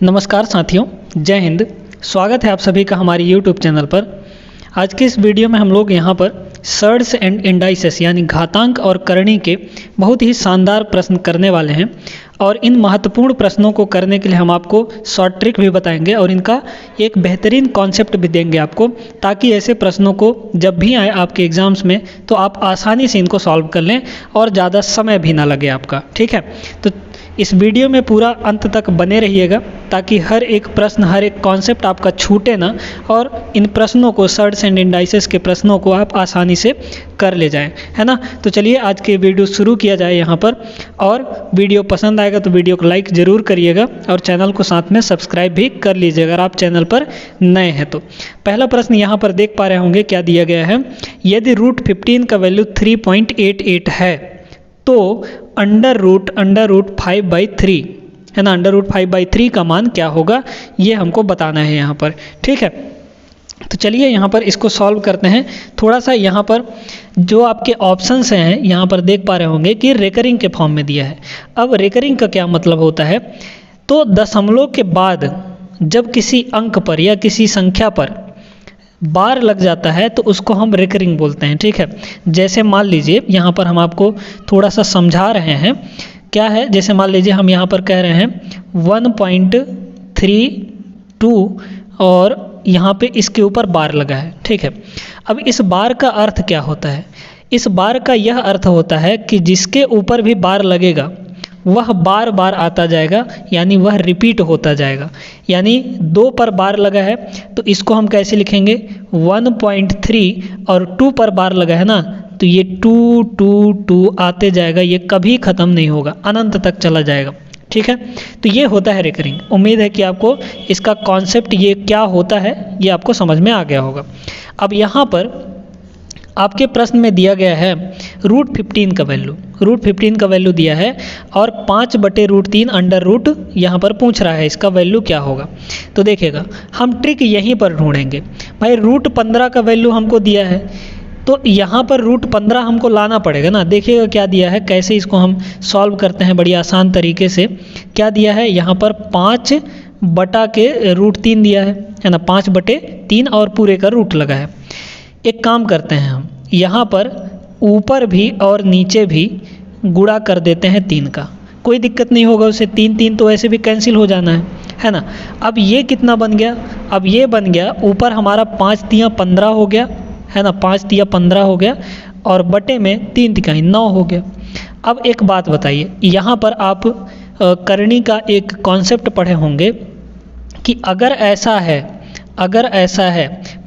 नमस्कार साथियों, जय हिंद। स्वागत है आप सभी का हमारे YouTube चैनल पर। आज के इस वीडियो में हम लोग यहाँ पर सर्ड्स एंड इंडाइसेस यानी घातांक और करणी के बहुत ही शानदार प्रश्न करने वाले हैं और इन महत्वपूर्ण प्रश्नों को करने के लिए हम आपको शॉर्ट ट्रिक भी बताएंगे और इनका एक बेहतरीन कॉन्सेप्ट भी देंगे आपको, ताकि ऐसे प्रश्नों को जब भी आए आपके एग्जाम्स में तो आप आसानी से इनको सॉल्व कर लें और ज़्यादा समय भी ना लगे आपका। ठीक है, तो इस वीडियो में पूरा अंत तक बने रहिएगा ताकि हर एक प्रश्न, हर एक कॉन्सेप्ट आपका छूटे ना और इन प्रश्नों को, सर्ड्स एंड इंडाइसेस के प्रश्नों को आप आसानी से कर ले जाएं, है ना। तो चलिए आज के वीडियो शुरू किया जाए यहाँ पर। और वीडियो पसंद आएगा तो वीडियो को लाइक ज़रूर करिएगा और चैनल को साथ में सब्सक्राइब भी कर लीजिएगा अगर आप चैनल पर नए हैं तो। पहला प्रश्न यहाँ पर देख पा रहे होंगे क्या दिया गया है। यदि √15 का वैल्यू 3.88 है तो अंडर रूट 5/3, है ना, अंडर रूट 5/3 का मान क्या होगा, ये हमको बताना है यहाँ पर। ठीक है, तो चलिए यहाँ पर इसको सॉल्व करते हैं। थोड़ा सा यहाँ पर जो आपके ऑप्शंस हैं यहाँ पर देख पा रहे होंगे कि रेकरिंग के फॉर्म में दिया है। अब रेकरिंग का क्या मतलब होता है, तो दशमलव के बाद जब किसी अंक पर या किसी संख्या पर बार लग जाता है तो उसको हम रेकरिंग बोलते हैं। ठीक है, जैसे मान लीजिए यहाँ पर हम आपको थोड़ा सा समझा रहे हैं क्या है। जैसे मान लीजिए हम यहाँ पर कह रहे हैं 1.32 और यहाँ पे इसके ऊपर बार लगा है। ठीक है, अब इस बार का अर्थ क्या होता है। इस बार का यह अर्थ होता है कि जिसके ऊपर भी बार लगेगा वह बार बार आता जाएगा, यानी वह रिपीट होता जाएगा। यानी 2 पर बार लगा है तो इसको हम कैसे लिखेंगे, 1.3 और 2 पर बार लगा है ना, तो ये 2 2 2 आते जाएगा, ये कभी ख़त्म नहीं होगा, अनंत तक चला जाएगा। ठीक है, तो ये होता है रेकरिंग। उम्मीद है कि आपको इसका कॉन्सेप्ट ये क्या होता है ये आपको समझ में आ गया होगा। अब यहाँ पर आपके प्रश्न में दिया गया है √15 का वैल्यू, √15 का वैल्यू दिया है और 5/√3 अंडर रूट यहाँ पर पूछ रहा है इसका वैल्यू क्या होगा। तो देखिएगा हम ट्रिक यहीं पर ढूंढेंगे। भाई √15 का वैल्यू हमको दिया है तो यहाँ पर √15 हमको लाना पड़ेगा ना। देखिएगा क्या दिया है, कैसे इसको हम सॉल्व करते हैं बड़ी आसान तरीके से। क्या दिया है यहाँ पर 5/√3 दिया है ना, 5/3 और पूरे का रूट लगा है। एक काम करते हैं हम यहाँ पर ऊपर भी और नीचे भी गुणा कर देते हैं 3 का, कोई दिक्कत नहीं होगा उसे। 3 3 तो ऐसे भी कैंसिल हो जाना है ना। अब ये कितना बन गया, अब ये बन गया ऊपर हमारा 5 तिया 15 हो गया, है ना, 5 तिया 15 हो गया और बटे में 3 तिहाई 9 हो गया। अब एक बात बताइए, यहाँ पर आप करणी का एक कॉन्सेप्ट पढ़े होंगे कि अगर ऐसा है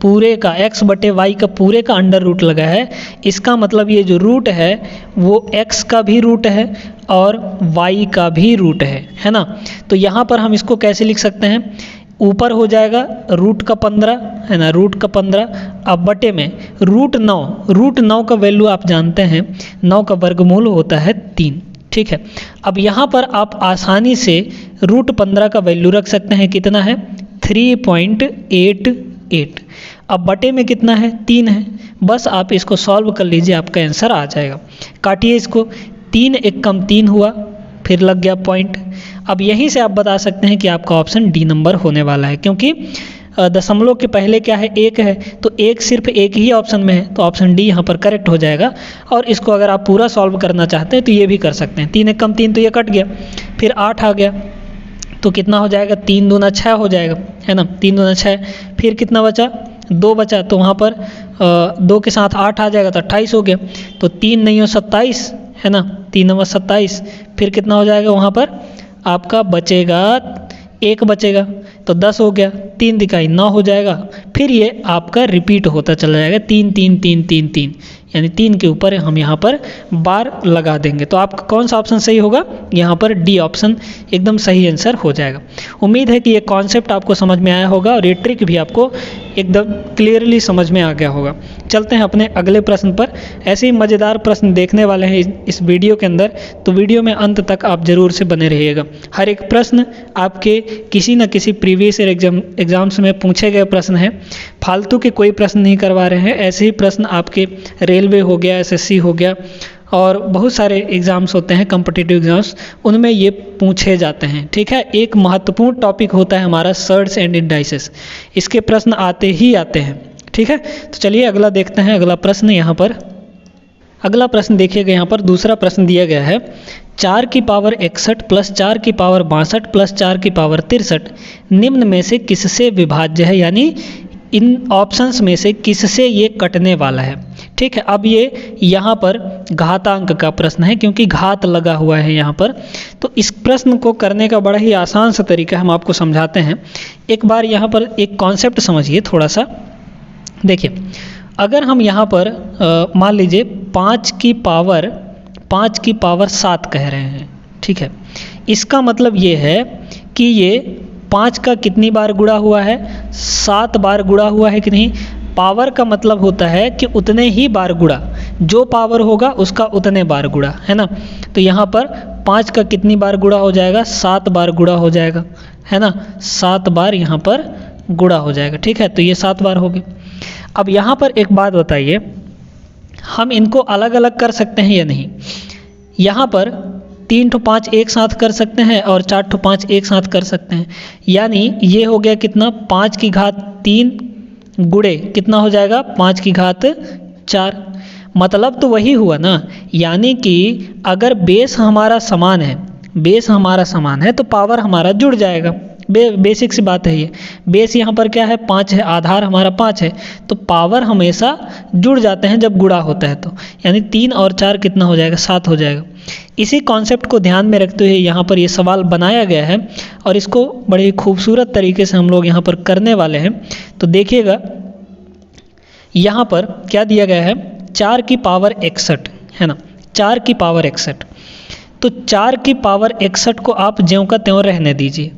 पूरे का x/y का पूरे का अंडर रूट लगा है, इसका मतलब ये जो रूट है वो x का भी रूट है और y का भी रूट है ना। तो यहाँ पर हम इसको कैसे लिख सकते हैं, ऊपर हो जाएगा √15, है ना, √15, अब बटे में √9 का वैल्यू आप जानते हैं 9 का वर्गमूल होता है 3। ठीक है, अब यहाँ पर आप आसानी से √15 का वैल्यू रख सकते हैं, कितना है 3.88। अब बटे में कितना है 3 है, बस आप इसको सॉल्व कर लीजिए, आपका आंसर आ जाएगा। काटिए इसको, 3 × 1 = 3 हुआ, फिर लग गया पॉइंट। अब यहीं से आप बता सकते हैं कि आपका ऑप्शन डी नंबर होने वाला है, क्योंकि दशमलव के पहले क्या है, 1 है, तो 1 सिर्फ एक ही ऑप्शन में है, तो ऑप्शन डी यहाँ पर करेक्ट हो जाएगा। और इसको अगर आप पूरा सॉल्व करना चाहते हैं तो ये भी कर सकते हैं। 3 × 1 = 3 तो ये कट गया, फिर 8 आ गया तो कितना हो जाएगा, 3 दूना 6 हो जाएगा, है ना, 3 दूना 6। फिर कितना बचा, 2 बचा, तो वहाँ पर 2 के साथ 8 आ जाएगा तो 28 हो गया। तो 3 नहीं हो 27, है ना, 3 × 27। फिर कितना हो जाएगा, वहाँ पर आपका बचेगा 1 बचेगा तो 10 हो गया, 3 तिहाई 9 हो जाएगा। फिर ये आपका रिपीट होता चला जाएगा 3 3 3 3 3, यानी 3 के ऊपर हम यहाँ पर बार लगा देंगे। तो आपका कौन सा ऑप्शन सही होगा, यहाँ पर डी ऑप्शन एकदम सही आंसर हो जाएगा। उम्मीद है कि ये कॉन्सेप्ट आपको समझ में आया होगा और ये ट्रिक भी आपको एकदम क्लियरली समझ में आ गया होगा। चलते हैं अपने अगले प्रश्न पर। ऐसे ही मज़ेदार प्रश्न देखने वाले हैं इस वीडियो के अंदर, तो वीडियो में अंत तक आप ज़रूर से बने रहिएगा। हर एक प्रश्न आपके किसी न किसी प्रीवियस ईयर एग्जाम्स में पूछे गए प्रश्न हैं, फालतू के कोई प्रश्न नहीं करवा रहे हैं। ऐसे ही प्रश्न आपके रेलवे हो गया, SSC हो गया और बहुत सारे एग्ज़ाम्स होते हैं कॉम्पिटिटिव एग्ज़ाम्स, उनमें ये पूछे जाते हैं। ठीक है, एक महत्वपूर्ण टॉपिक होता है हमारा सर्ट्स एंड इंडाइसेस, इसके प्रश्न आते ही आते हैं। ठीक है, तो चलिए अगला देखते हैं। अगला प्रश्न यहाँ पर, अगला प्रश्न देखिएगा, यहाँ पर दूसरा प्रश्न दिया गया है 4 की पावर 61 प्लस 4 की पावर 62 प्लस 4 की पावर 63 निम्न में से किससे विभाज्य है, यानी इन ऑप्शंस में से किससे ये कटने वाला है। ठीक है, अब ये यहाँ पर घातांक का प्रश्न है क्योंकि घात लगा हुआ है यहाँ पर। तो इस प्रश्न को करने का बड़ा ही आसान सा तरीका हम आपको समझाते हैं। एक बार यहाँ पर एक कॉन्सेप्ट समझिए थोड़ा सा। देखिए, अगर हम यहाँ पर मान लीजिए 5 की पावर 7 कह रहे हैं। ठीक है, इसका मतलब ये है कि ये 5 का कितनी बार गुणा हुआ है, 7 बार गुणा हुआ है कि नहीं। पावर का मतलब होता है कि उतने ही बार गुणा, जो पावर होगा उसका उतने बार गुणा, है ना। तो यहाँ पर 5 का कितनी बार गुणा हो जाएगा, 7 बार गुणा हो जाएगा, है ना। 7 बार यहाँ पर गुणा हो जाएगा। ठीक है, तो ये 7 बार हो गए। अब यहाँ पर एक बात बताइए, हम इनको अलग अलग कर सकते हैं या नहीं। यहाँ पर 3 ठो 5 एक साथ कर सकते हैं और 4 ठो 5 एक साथ कर सकते हैं, यानी ये हो गया कितना, 5 की घात 3 गुणे कितना हो जाएगा, 5 की घात 4। मतलब तो वही हुआ ना, यानी कि अगर बेस हमारा समान है तो पावर हमारा जुड़ जाएगा। बेसिक सी बात है ये। बेस यहाँ पर क्या है, 5 है, आधार हमारा 5 है, तो पावर हमेशा जुड़ जाते हैं जब गुणा होता है तो, यानी 3 और 4 कितना हो जाएगा, 7 हो जाएगा। इसी कॉन्सेप्ट को ध्यान में रखते हुए यहाँ पर ये सवाल बनाया गया है और इसको बड़े ही खूबसूरत तरीके से हम लोग यहाँ पर करने वाले हैं। तो देखिएगा यहाँ पर क्या दिया गया है, 4 की पावर 61 है ना, 4 की पावर 61। तो 4 की पावर 61 को आप ज्यों का त्यों रहने दीजिए,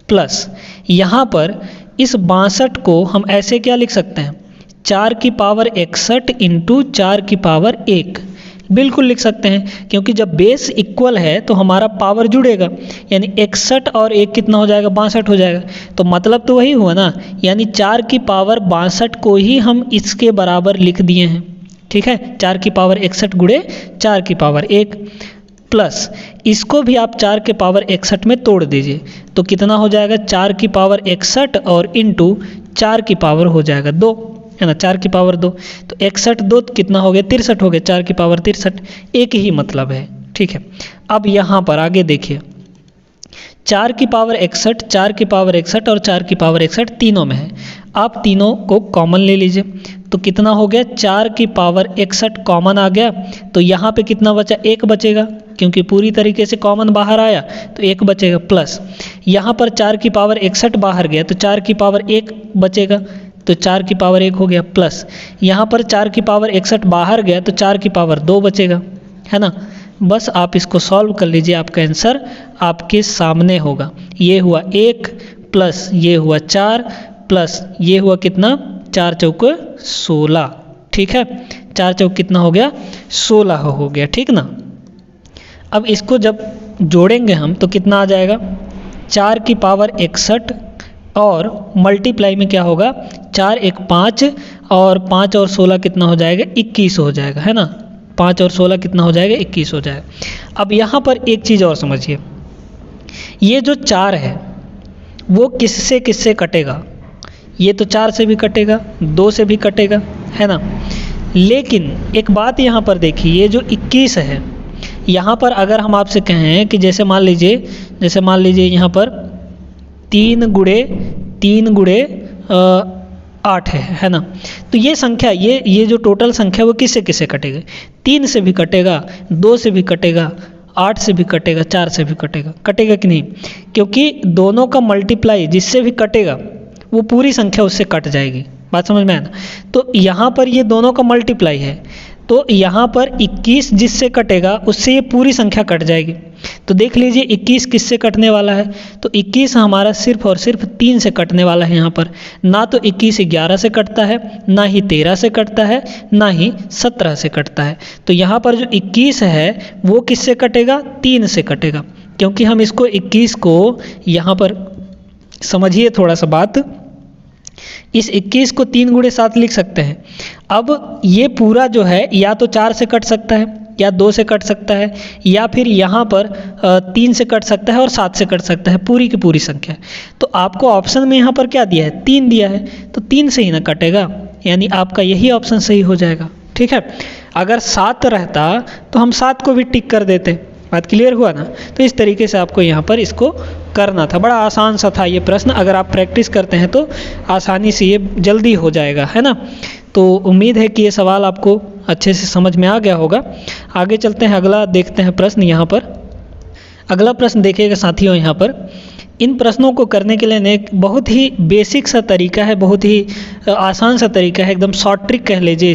प्लस यहाँ पर इस 62 को हम ऐसे क्या लिख सकते हैं, 4 की पावर 61 इंटू 4 की पावर 1 बिल्कुल लिख सकते हैं, क्योंकि जब बेस इक्वल है तो हमारा पावर जुड़ेगा, यानी 61 और 1 कितना हो जाएगा, 62 हो जाएगा। तो मतलब तो वही हुआ ना, यानी 4 की पावर 62 को ही हम इसके बराबर लिख दिए हैं। ठीक है, 4 की पावर 61 गुणे 4 की पावर 1, प्लस इसको भी आप 4 के पावर 61 में तोड़ दीजिए तो कितना हो जाएगा, 4 की पावर 61 और इंटू 4 की पावर हो जाएगा 2, है ना, 4 की पावर 2। तो 61 2 कितना हो गया, 63 हो गया, 4 की पावर 63, एक ही मतलब है। ठीक है, अब यहाँ पर आगे देखिए, 4 की पावर 61, 4 की पावर 61 और 4 की पावर 61 तीनों में है। आप तीनों को कॉमन ले लीजिए तो कितना हो गया, 4 की पावर 61 कॉमन आ गया, तो यहाँ पे कितना बचा, 1 बचेगा, क्योंकि पूरी तरीके से कॉमन बाहर आया तो 1 बचेगा, प्लस यहाँ पर 4 की पावर 61 बाहर गया तो 4 की पावर 1 बचेगा, तो 4 की पावर 1 हो गया, प्लस यहाँ पर 4 की पावर 61 बाहर गया तो 4 की पावर 2 बचेगा, है ना। बस आप इसको सॉल्व कर लीजिए, आपका आंसर आपके सामने होगा। ये हुआ 1 प्लस ये हुआ 4 प्लस ये हुआ कितना, 4 चौक 16। ठीक है, 4 चौक कितना हो गया, 16 हो गया। ठीक ना। अब इसको जब जोड़ेंगे हम तो कितना आ जाएगा, 4 की पावर 61 और मल्टीप्लाई में क्या होगा, 4 1 5 और 5 और 16 कितना हो जाएगा, 21 हो जाएगा, है ना। 5 और 16 कितना हो जाएगा, 21 हो जाएगा। अब यहाँ पर एक चीज़ और समझिए, ये जो 4 है वो किससे किससे कटेगा, ये तो 4 से भी कटेगा, 2 से भी कटेगा, है ना। लेकिन एक बात यहाँ पर देखिए, ये जो 21 है, यहाँ पर अगर हम आपसे कहें कि जैसे मान लीजिए यहाँ पर 3 गुणे 8 है ना। तो ये संख्या, ये जो टोटल संख्या वो किससे किससे कटेगा, 3 से भी कटेगा, 2 से भी कटेगा, 8 से भी कटेगा, 4 से भी कटेगा कि नहीं, क्योंकि दोनों का मल्टीप्लाई जिससे भी कटेगा वो पूरी संख्या उससे कट जाएगी। बात समझ में आया ना। तो यहाँ पर ये दोनों का मल्टीप्लाई है, तो यहाँ पर 21 जिससे कटेगा उससे ये पूरी संख्या कट जाएगी। तो देख लीजिए 21 किससे कटने वाला है, तो 21 हमारा सिर्फ और सिर्फ 3 से कटने वाला है। यहाँ पर ना तो 21 11 से कटता है, ना ही 13 से कटता है, ना ही 17 से कटता है। तो यहाँ पर जो 21 है वो किससे कटेगा, 3 से कटेगा, क्योंकि हम इसको 21 को यहाँ पर समझिए थोड़ा सा बात, इस 21 को 3 गुणे 7 लिख सकते हैं। अब ये पूरा जो है या तो 4 से कट सकता है या 2 से कट सकता है, या फिर यहाँ पर 3 से कट सकता है और 7 से कट सकता है, पूरी की पूरी संख्या। तो आपको ऑप्शन में यहाँ पर क्या दिया है, 3 दिया है, तो 3 से ही ना कटेगा, यानी आपका यही ऑप्शन सही हो जाएगा। ठीक है, अगर 7 रहता तो हम 7 को भी टिक कर देते। बात क्लियर हुआ ना। तो इस तरीके से आपको यहाँ पर इसको करना था। बड़ा आसान सा था ये प्रश्न, अगर आप प्रैक्टिस करते हैं तो आसानी से ये जल्दी हो जाएगा, है ना। तो उम्मीद है कि ये सवाल आपको अच्छे से समझ में आ गया होगा। आगे चलते हैं, अगला देखते हैं प्रश्न। यहाँ पर अगला प्रश्न देखिएगा साथियों, यहाँ पर इन प्रश्नों को करने के लिए एक बहुत ही बेसिक सा तरीका है, बहुत ही आसान सा तरीका है, एकदम शॉर्ट ट्रिक कह लीजिए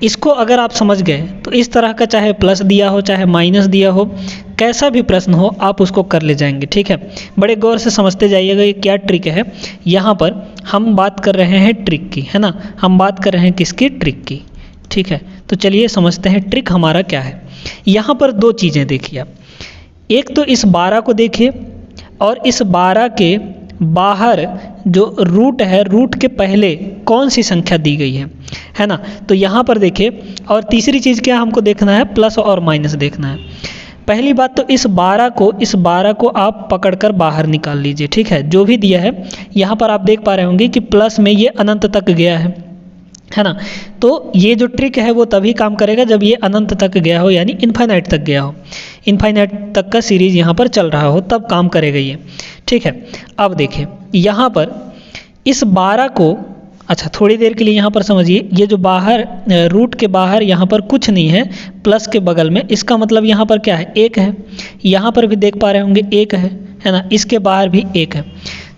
इसको अगर आप समझ गए तो इस तरह का, चाहे प्लस दिया हो चाहे माइनस दिया हो, कैसा भी प्रश्न हो आप उसको कर ले जाएंगे। ठीक है, बड़े गौर से समझते जाइएगा ये क्या ट्रिक है। यहाँ पर हम बात कर रहे हैं ट्रिक की, है ना, हम बात कर रहे हैं किसकी, ट्रिक की। ठीक है, तो चलिए समझते हैं ट्रिक हमारा क्या है। यहाँ पर 2 चीज़ें देखिए आप, एक तो इस 12 को देखिए और इस 12 के बाहर जो रूट है, रूट के पहले कौन सी संख्या दी गई है ना। तो यहाँ पर देखिए, और तीसरी चीज़ क्या हमको देखना है, प्लस और माइनस देखना है। पहली बात तो इस 12 को आप पकड़कर बाहर निकाल लीजिए। ठीक है, जो भी दिया है यहाँ पर आप देख पा रहे होंगे कि प्लस में ये अनंत तक गया है ना। तो ये जो ट्रिक है वो तभी काम करेगा जब ये अनंत तक गया हो, यानी इनफाइनाइट तक गया हो, इनफाइनाइट तक का सीरीज यहाँ पर चल रहा हो, तब काम करेगा ये। ठीक है, अब देखिए यहाँ पर इस 12 को, अच्छा थोड़ी देर के लिए यहाँ पर समझिए, ये जो बाहर रूट के बाहर यहाँ पर कुछ नहीं है, प्लस के बगल में, इसका मतलब यहाँ पर क्या है, 1 है। यहाँ पर भी देख पा रहे होंगे 1 है ना, इसके बाहर भी 1 है।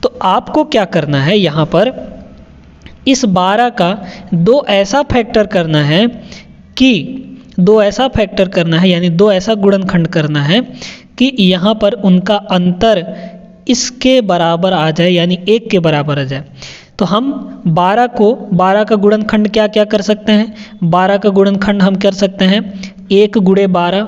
तो आपको क्या करना है, यहाँ पर इस 12 का 2 ऐसा फैक्टर करना है कि 2 ऐसा फैक्टर करना है, यानी 2 ऐसा गुणनखंड करना है कि यहाँ पर उनका अंतर इसके बराबर आ जाए, यानी 1 के बराबर आ जाए। तो हम 12 का गुणनखंड क्या क्या कर सकते हैं, 12 का गुणनखंड हम कर सकते हैं 1 गुणे 12,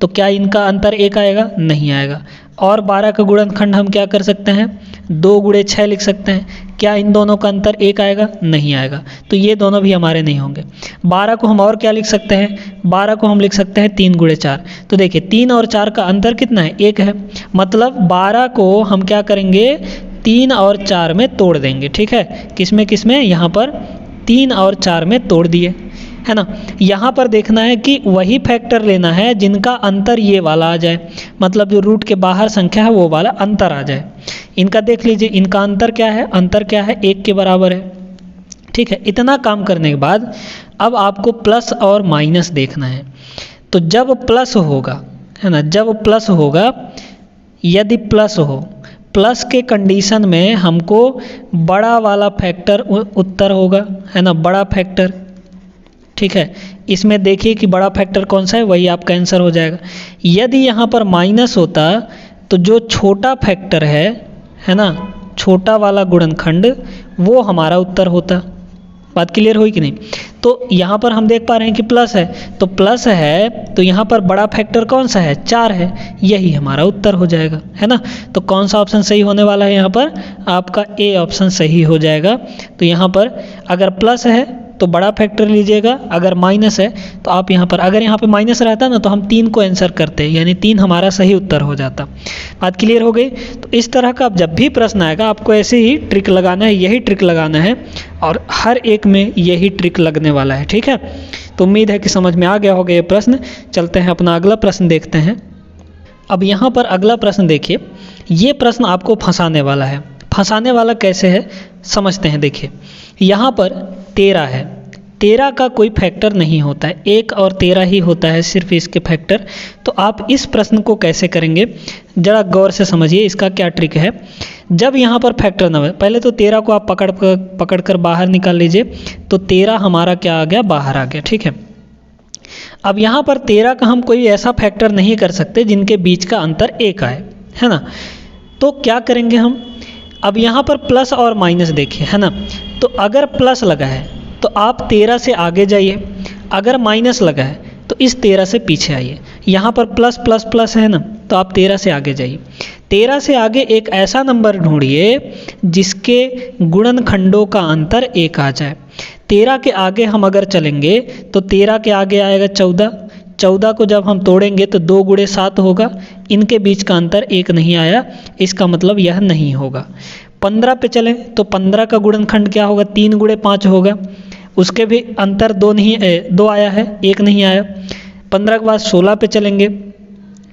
तो क्या इनका अंतर 1 आएगा, नहीं आएगा। और 12 का गुणनखंड हम क्या कर सकते हैं, 2 गुणे 6 लिख सकते हैं, क्या इन दोनों का अंतर 1 आएगा, नहीं आएगा। तो ये दोनों भी हमारे नहीं होंगे। 12 को हम और क्या लिख सकते हैं, 12 को हम लिख सकते हैं 3 गुणे 4। तो देखिए 3 और 4 का अंतर कितना है, 1 है। मतलब 12 को हम क्या करेंगे, 3 और 4 में तोड़ देंगे। ठीक है, किस में, यहाँ पर 3 और 4 में तोड़ दिए, है ना। यहाँ पर देखना है कि वही फैक्टर लेना है जिनका अंतर ये वाला आ जाए, मतलब जो रूट के बाहर संख्या है वो वाला अंतर आ जाए। इनका देख लीजिए, इनका अंतर क्या है, 1 के बराबर है। ठीक है, इतना काम करने के बाद अब आपको प्लस और माइनस देखना है। तो जब प्लस होगा, है ना, जब प्लस होगा, यदि प्लस हो, प्लस के कंडीशन में हमको बड़ा वाला फैक्टर उत्तर होगा, है ना, बड़ा फैक्टर। ठीक है, इसमें देखिए कि बड़ा फैक्टर कौन सा है, वही आपका आंसर हो जाएगा। यदि यहाँ पर माइनस होता तो जो छोटा फैक्टर है ना, छोटा वाला गुणनखंड, वो हमारा उत्तर होता। बात क्लियर हुई कि नहीं। तो यहाँ पर हम देख पा रहे हैं कि प्लस है, तो प्लस है तो यहाँ पर बड़ा फैक्टर कौन सा है, 4 है, यही हमारा उत्तर हो जाएगा, है ना। तो कौन सा ऑप्शन सही होने वाला है, यहाँ पर आपका ए ऑप्शन सही हो जाएगा। तो यहाँ पर अगर प्लस है तो बड़ा फैक्टर लीजिएगा, अगर माइनस है तो आप यहाँ पर, अगर यहाँ पे माइनस रहता ना तो हम 3 को आंसर करते, यानी 3 हमारा सही उत्तर हो जाता। बात क्लियर हो गई। तो इस तरह का अब जब भी प्रश्न आएगा आपको ऐसे ही ट्रिक लगाना है, यही ट्रिक लगाना है, और हर एक में यही ट्रिक लगने वाला है। ठीक है, तो उम्मीद है कि समझ में आ गया होगा ये प्रश्न। चलते हैं अपना अगला प्रश्न देखते हैं। अब यहाँ पर अगला प्रश्न देखिए, ये प्रश्न आपको फंसाने वाला है। फंसाने वाला कैसे है समझते हैं। देखिए यहाँ पर 13 है, 13 का कोई फैक्टर नहीं होता है, 1 और 13 ही होता है सिर्फ इसके फैक्टर। तो आप इस प्रश्न को कैसे करेंगे ज़रा गौर से समझिए, इसका क्या ट्रिक है। जब यहाँ पर फैक्टर ना हो, पहले तो 13 को आप पकड़ कर बाहर निकाल लीजिए, तो 13 हमारा क्या आ गया, बाहर आ गया। ठीक है, अब यहाँ पर 13 का हम कोई ऐसा फैक्टर नहीं कर सकते जिनके बीच का अंतर 1 आए, है ना। तो क्या करेंगे हम, अब यहाँ पर प्लस और माइनस देखिए, है ना। तो अगर प्लस लगा है तो आप 13 से आगे जाइए, अगर माइनस लगा है तो इस 13 से पीछे आइए। यहाँ पर प्लस प्लस प्लस है ना, तो आप 13 से आगे जाइए। 13 से आगे एक ऐसा नंबर ढूंढिए जिसके गुणनखंडों का अंतर 1 आ जाए। 13 के आगे हम अगर चलेंगे तो 13 के आगे आएगा 14, 14 को जब हम तोड़ेंगे तो 2 गुणे 7 होगा, इनके बीच का अंतर 1 नहीं आया, इसका मतलब यह नहीं होगा। 15 पे चलें तो 15 का गुणनखंड क्या होगा, 3 गुणे 5 होगा, उसके भी अंतर 2 आया है, 1 नहीं आया। 15 के बाद 16 पे चलेंगे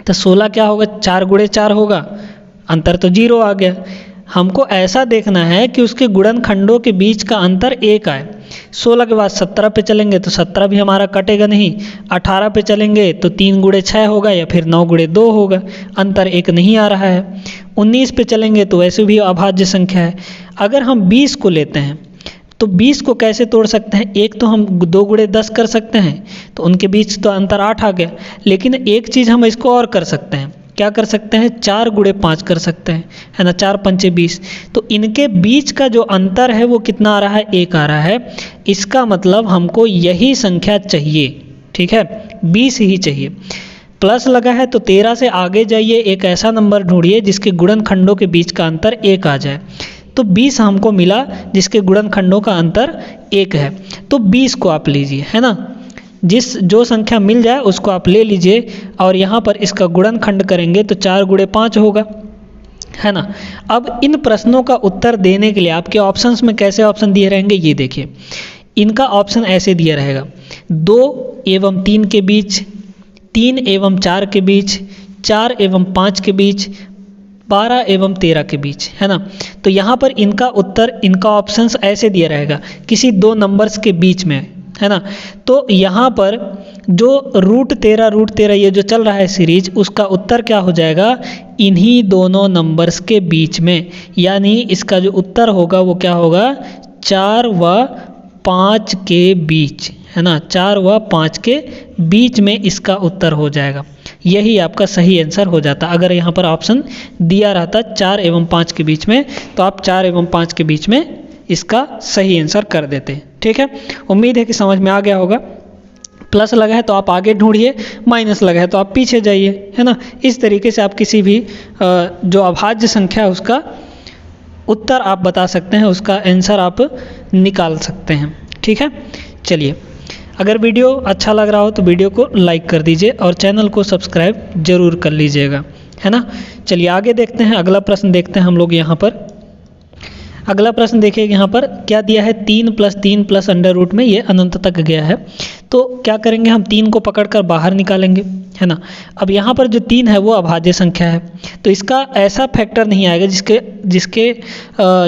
तो 16 क्या होगा, 4 गुणे 4 होगा, अंतर तो 0 आ गया। हमको ऐसा देखना है कि उसके गुणनखंडों के बीच का अंतर 1 आए। 16 के बाद 17 पे चलेंगे तो 17 भी हमारा कटेगा नहीं। 18 पे चलेंगे तो 3 गुणे 6 होगा या फिर 9 गुणे 2 होगा, अंतर 1 नहीं आ रहा है। 19 पे चलेंगे तो वैसे भी अभाज्य संख्या है। अगर हम 20 को लेते हैं तो 20 को कैसे तोड़ सकते हैं, एक तो हम 2 गुणे 10 कर सकते हैं, तो उनके बीच तो अंतर 8 आ गया। लेकिन एक चीज़ हम इसको और कर सकते हैं, क्या कर सकते हैं, 4 गुणे 5 कर सकते हैं, है ना, 4 पंचे 20। तो इनके बीच का जो अंतर है वो कितना आ रहा है, 1 आ रहा है। इसका मतलब हमको यही संख्या चाहिए, ठीक है, 20 ही चाहिए। प्लस लगा है तो 13 से आगे जाइए, एक ऐसा नंबर ढूंढिए जिसके गुणनखंडों के बीच का अंतर 1 आ जाए। तो 20 हमको मिला जिसके गुणनखंडों का अंतर 1 है, तो 20 को आप लीजिए, है ना, जो संख्या मिल जाए उसको आप ले लीजिए और यहाँ पर इसका गुणनखंड करेंगे तो 4 गुणे 5 होगा, है ना। अब इन प्रश्नों का उत्तर देने के लिए आपके ऑप्शंस में कैसे ऑप्शन दिए रहेंगे, ये देखिए, इनका ऑप्शन ऐसे दिया रहेगा, 2 एवं 3 के बीच, 3 एवं 4 के बीच, 4 एवं 5 के बीच, 12 एवं 13 के बीच, है ना। तो यहाँ पर इनका उत्तर, इनका ऑप्शंस ऐसे दिया रहेगा, किसी 2 नंबर्स के बीच में, है ना। तो यहाँ पर जो √13 ये जो चल रहा है सीरीज, उसका उत्तर क्या हो जाएगा, इन्हीं दोनों नंबर्स के बीच में, यानी इसका जो उत्तर होगा वो क्या होगा, 4 व 5 के बीच, है ना, 4 व 5 के बीच में इसका उत्तर हो जाएगा। यही आपका सही आंसर हो जाता। अगर यहाँ पर ऑप्शन दिया रहता 4 एवं 5 के बीच में, तो आप 4 एवं 5 के बीच में इसका सही आंसर कर देते हैं, ठीक है। उम्मीद है कि समझ में आ गया होगा। प्लस लगा है तो आप आगे ढूंढिए, माइनस लगा है तो आप पीछे जाइए, है ना। इस तरीके से आप किसी भी जो अभाज्य संख्या है उसका उत्तर आप बता सकते हैं, उसका आंसर आप निकाल सकते हैं, ठीक है। चलिए, अगर वीडियो अच्छा लग रहा हो तो वीडियो को लाइक कर दीजिए और चैनल को सब्सक्राइब जरूर कर लीजिएगा, है ना। चलिए आगे देखते हैं, अगला प्रश्न देखते हैं हम लोग यहाँ पर। अगला प्रश्न देखिए, यहाँ पर क्या दिया है, 3 + 3 + अंडर रूट में ये अनंत तक गया है। तो क्या करेंगे, हम 3 को पकड़कर बाहर निकालेंगे, है ना। अब यहाँ पर जो 3 है वो अभाज्य संख्या है, तो इसका ऐसा फैक्टर नहीं आएगा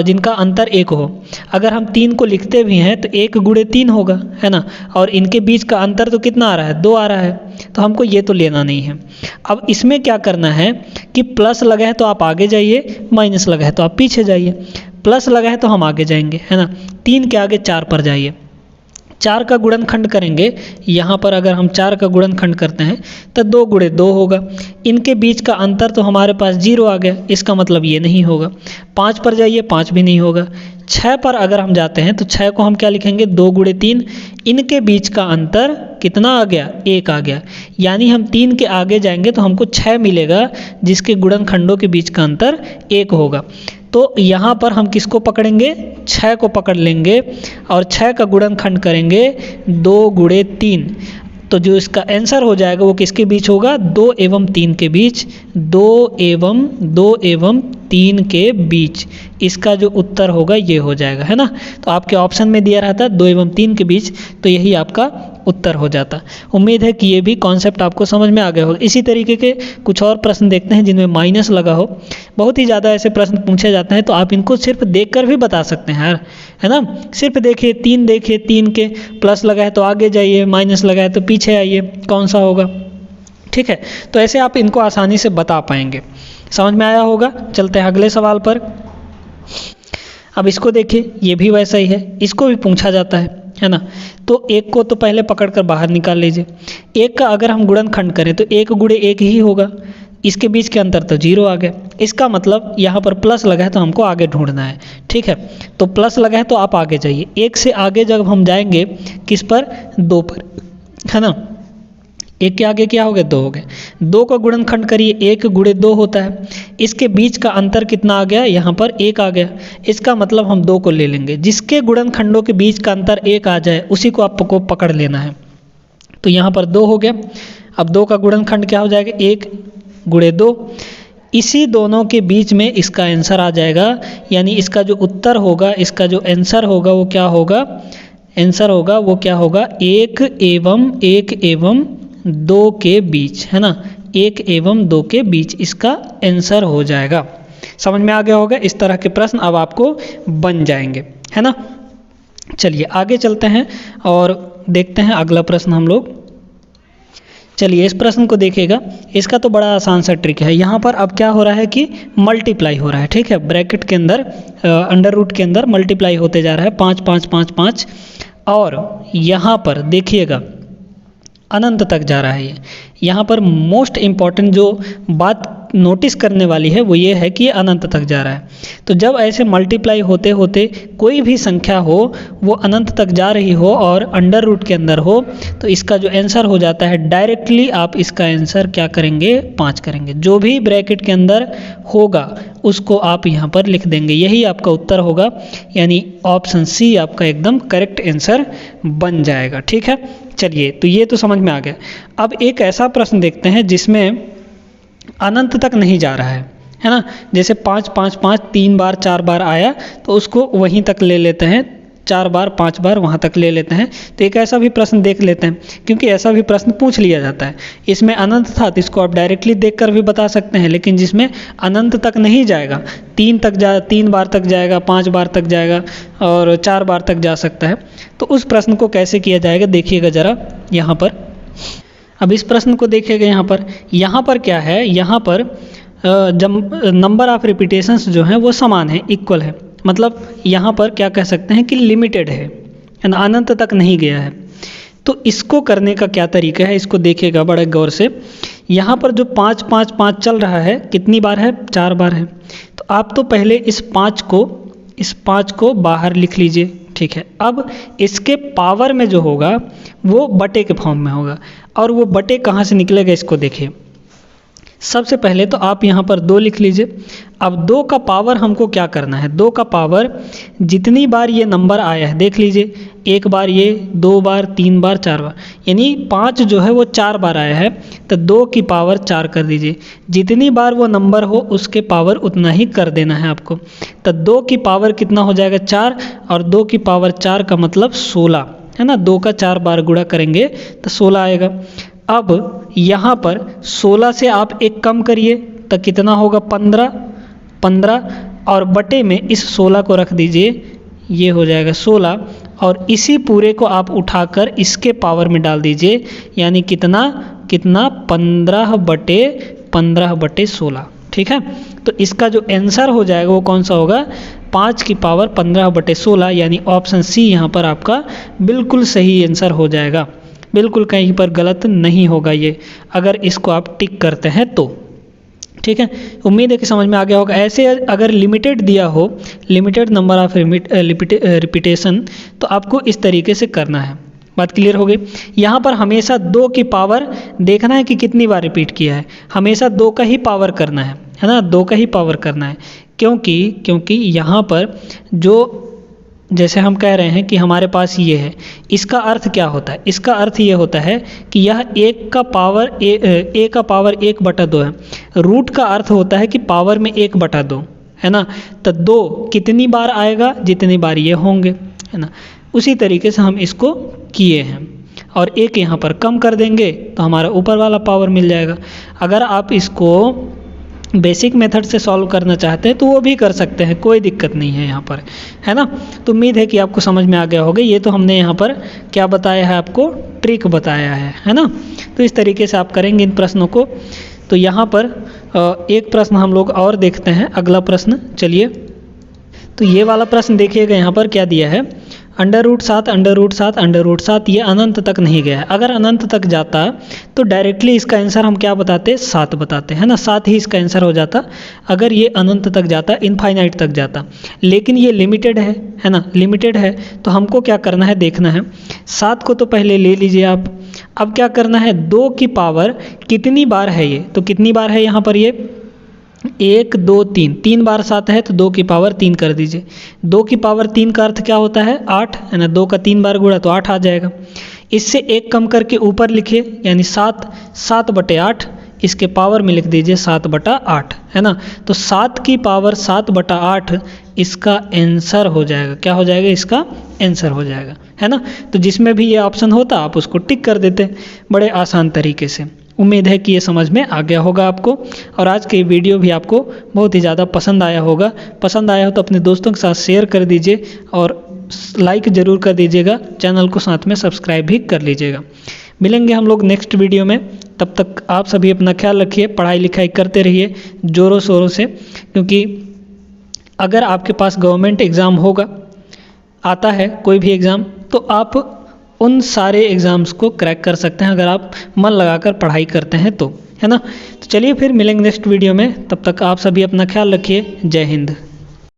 जिनका अंतर 1 हो। अगर हम 3 को लिखते भी हैं तो 1 गुणे 3 होगा, है ना, और इनके बीच का अंतर तो कितना आ रहा है, 2 आ रहा है, तो हमको ये तो लेना नहीं है। अब इसमें क्या करना है कि प्लस लगा है तो आप आगे जाइए, माइनस लगा है तो आप पीछे जाइए। प्लस लगा है तो हम आगे जाएंगे, है ना, 3 के आगे 4 पर जाइए, 4 का गुणनखंड करेंगे। यहाँ पर अगर हम 4 का गुणनखंड करते हैं तो 2 गुणे 2 होगा, इनके बीच का अंतर तो हमारे पास 0 आ गया, इसका मतलब ये नहीं होगा। 5 पर जाइए, 5 भी नहीं होगा। 6 पर अगर हम जाते हैं तो 6 को हम क्या लिखेंगे, 2 गुणे 3, इनके बीच का अंतर कितना आ गया, 1 आ गया, यानी हम 3 के आगे जाएंगे तो हमको 6 मिलेगा जिसके गुणनखंडों के बीच का अंतर 1 होगा। तो यहाँ पर हम किसको पकड़ेंगे, 6 को पकड़ लेंगे और 6 का गुणनखंड करेंगे 2 गुणे 3, तो जो इसका आंसर हो जाएगा वो किसके बीच होगा, 2 एवं 3 के बीच, 2 एवं 3 के बीच इसका जो उत्तर होगा ये हो जाएगा, है ना। तो आपके ऑप्शन में दिया रहता 2 एवं 3 के बीच, तो यही आपका उत्तर हो जाता। उम्मीद है कि ये भी कॉन्सेप्ट आपको समझ में आ गया होगा। इसी तरीके के कुछ और प्रश्न देखते हैं जिनमें माइनस लगा हो। बहुत ही ज़्यादा ऐसे प्रश्न पूछे जाते हैं, तो आप इनको सिर्फ देखकर भी बता सकते हैं यार, है ना। सिर्फ देखिए, 3 के प्लस लगा है तो आगे जाइए, माइनस लगा है तो पीछे आइए, कौन सा होगा, ठीक है। तो ऐसे आप इनको आसानी से बता पाएंगे। समझ में आया होगा। चलते हैं अगले सवाल पर। अब इसको देखिए, ये भी वैसा ही है, इसको भी पूछा जाता है ना। तो 1 को तो पहले पकड़कर बाहर निकाल लीजिए। 1 का अगर हम गुणनखंड करें तो 1 गुणे 1 ही होगा, इसके बीच के अंतर तो 0 आ गया। इसका मतलब यहाँ पर प्लस लगा है तो हमको आगे ढूंढना है, ठीक है। तो प्लस लगा है तो आप आगे जाइए। 1 से आगे जब हम जाएंगे किस पर, 2 पर, है ना। 1 के आगे क्या हो गया, 2 हो गया। 2 का गुणनखंड करिए, 1 गुणे 2 होता है, इसके बीच का अंतर कितना आ गया, यहाँ पर 1 आ गया। इसका मतलब हम 2 को ले लेंगे, जिसके गुणनखंडों के बीच का अंतर 1 आ जाए उसी को आपको पकड़ लेना है। तो यहाँ पर 2 हो गया। अब 2 का गुणनखंड क्या हो जाएगा, 1 गुणे 2। इसी दोनों के बीच में इसका आंसर आ जाएगा, यानी इसका जो उत्तर होगा, इसका जो आंसर होगा वो क्या होगा, आंसर होगा वो क्या होगा, 1 एवं 2 के बीच, है ना, 1 एवं 2 के बीच इसका आंसर हो जाएगा। समझ में आ गया होगा, इस तरह के प्रश्न अब आपको बन जाएंगे, है ना। चलिए आगे चलते हैं और देखते हैं अगला प्रश्न हम लोग। चलिए इस प्रश्न को देखिएगा, इसका तो बड़ा आसान सा ट्रिक है। यहाँ पर अब क्या हो रहा है कि मल्टीप्लाई हो रहा है, ठीक है, ब्रैकेट के अंदर अंडर रूट के अंदर मल्टीप्लाई होते जा रहा है, 5 5 5 5, और यहाँ पर देखिएगा अनंत तक जा रहा है ये। यहाँ पर मोस्ट इम्पॉर्टेंट जो बात नोटिस करने वाली है वो ये है कि ये अनंत तक जा रहा है। तो जब ऐसे मल्टीप्लाई होते होते कोई भी संख्या हो वो अनंत तक जा रही हो और अंडर रूट के अंदर हो, तो इसका जो आंसर हो जाता है डायरेक्टली आप इसका आंसर क्या करेंगे, 5 करेंगे। जो भी ब्रैकेट के अंदर होगा उसको आप यहाँ पर लिख देंगे, यही आपका उत्तर होगा, यानी ऑप्शन सी आपका एकदम करेक्ट आंसर बन जाएगा, ठीक है। चलिए तो ये तो समझ में आ गया। अब एक ऐसा प्रश्न देखते हैं जिसमें अनंत तक नहीं जा रहा है ना, जैसे 5 5 5 3 बार 4 बार आया तो उसको वहीं तक ले लेते हैं, 4 बार 5 बार वहाँ तक ले लेते हैं। तो एक ऐसा भी प्रश्न देख लेते हैं, क्योंकि ऐसा भी प्रश्न पूछ लिया जाता है। इसमें अनंत था तो इसको आप डायरेक्टली देखकर भी बता सकते हैं, लेकिन जिसमें अनंत तक नहीं जाएगा, 3 बार तक जाएगा, 5 बार तक जाएगा और 4 बार तक जा सकता है, तो उस प्रश्न को कैसे किया जाएगा देखिएगा ज़रा यहाँ पर। अब इस प्रश्न को देखिएगा, यहाँ पर क्या है, यहाँ पर जब नंबर ऑफ रिपीटेशंस जो हैं वो समान है, इक्वल है, मतलब यहाँ पर क्या कह सकते हैं कि लिमिटेड है ना, अनंत तक नहीं गया है। तो इसको करने का क्या तरीका है, इसको देखिएगा बड़े गौर से। यहाँ पर जो 5 5 5 चल रहा है कितनी बार है, 4 बार है। तो आप तो पहले इस 5 को बाहर लिख लीजिए, ठीक है। अब इसके पावर में जो होगा वो बटे के फॉर्म में होगा, और वो बटे कहाँ से निकलेगा इसको देखिए। सबसे पहले तो आप यहाँ पर 2 लिख लीजिए। अब 2 का पावर हमको क्या करना है, 2 का पावर जितनी बार ये नंबर आया है देख लीजिए, 1 बार ये, 2 बार, 3 बार, 4 बार, यानी 5 जो है वो 4 बार आया है, तो 2 की पावर 4 कर दीजिए। जितनी बार वो नंबर हो उसके पावर उतना ही कर देना है आपको। तो 2 की पावर कितना हो जाएगा, 4, और 2 की पावर 4 का मतलब 16, है ना। 2 का 4 बार गुणा करेंगे तो 16 आएगा। अब यहाँ पर 16 से आप 1 कम करिए तो कितना होगा, 15, और बटे में इस 16 को रख दीजिए, ये हो जाएगा 16, और इसी पूरे को आप उठाकर इसके पावर में डाल दीजिए, यानी कितना 15 बटे 16, ठीक है। तो इसका जो आंसर हो जाएगा वो कौन सा होगा, 5 की पावर 15 बटे 16, यानी ऑप्शन सी यहाँ पर आपका बिल्कुल सही आंसर हो जाएगा। बिल्कुल कहीं पर गलत नहीं होगा ये, अगर इसको आप टिक करते हैं तो, ठीक है। उम्मीद है कि समझ में आ गया होगा। ऐसे अगर लिमिटेड दिया हो, लिमिटेड नंबर ऑफ रिपीटेशन, तो आपको इस तरीके से करना है। बात क्लियर हो गई। यहाँ पर हमेशा 2 की पावर देखना है कि कितनी बार रिपीट किया है, हमेशा 2 का ही पावर करना है ना, 2 का ही पावर करना है, क्योंकि यहाँ पर जो जैसे हम कह रहे हैं कि हमारे पास ये है, इसका अर्थ क्या होता है, इसका अर्थ ये होता है कि यह a का पावर 1/2 है। रूट का अर्थ होता है कि पावर में 1/2, है ना। तो 2 कितनी बार आएगा, जितनी बार ये होंगे, है ना। उसी तरीके से हम इसको किए हैं, और 1 यहाँ पर कम कर देंगे तो हमारा ऊपर वाला पावर मिल जाएगा। अगर आप इसको बेसिक मेथड से सॉल्व करना चाहते हैं तो वो भी कर सकते हैं, कोई दिक्कत नहीं है यहाँ पर, है ना। तो उम्मीद है कि आपको समझ में आ गया होगा। ये तो हमने यहाँ पर क्या बताया है, आपको ट्रिक बताया है ना। तो इस तरीके से आप करेंगे इन प्रश्नों को। तो यहाँ पर एक प्रश्न हम लोग और देखते हैं, अगला प्रश्न। चलिए तो ये वाला प्रश्न देखिएगा, यहाँ पर क्या दिया है, √7 ये अनंत तक नहीं गया है। अगर अनंत तक जाता तो डायरेक्टली इसका आंसर हम क्या बताते, 7 बताते, है ना। 7 ही इसका आंसर हो जाता अगर ये अनंत तक जाता, इनफाइनाइट तक जाता। लेकिन ये लिमिटेड है ना, लिमिटेड है, तो हमको क्या करना है देखना है। 7 को तो पहले ले लीजिए आप। अब क्या करना है, 2 की पावर कितनी बार है ये, तो कितनी बार है यहाँ पर, ये 1 2 3 बार 7 है, तो 2 की पावर 3 कर दीजिए। 2 की पावर 3 का अर्थ क्या होता है, 8, है ना। 2 का 3 बार गुणा तो 8 आ जाएगा। इससे एक कम करके ऊपर लिखिए, यानी 7/8, इसके पावर में लिख दीजिए 7/8, है ना। तो 7 की पावर 7/8 इसका आंसर हो जाएगा। क्या हो जाएगा? इसका आंसर हो जाएगा, है ना। तो जिसमें भी ये ऑप्शन होता आप उसको टिक कर देते, बड़े आसान तरीके से। उम्मीद है कि ये समझ में आ गया होगा आपको, और आज की वीडियो भी आपको बहुत ही ज़्यादा पसंद आया होगा। पसंद आया हो तो अपने दोस्तों के साथ शेयर कर दीजिए और लाइक ज़रूर कर दीजिएगा, चैनल को साथ में सब्सक्राइब भी कर लीजिएगा। मिलेंगे हम लोग नेक्स्ट वीडियो में, तब तक आप सभी अपना ख्याल रखिए, पढ़ाई लिखाई करते रहिए ज़ोरों शोरों से, क्योंकि अगर आपके पास गवर्नमेंट एग्ज़ाम होगा, आता है कोई भी एग्ज़ाम, तो आप उन सारे एग्ज़ाम्स को क्रैक कर सकते हैं अगर आप मन लगाकर पढ़ाई करते हैं तो, है ना। तो चलिए फिर मिलेंगे नेक्स्ट वीडियो में, तब तक आप सभी अपना ख्याल रखिए। जय हिंद।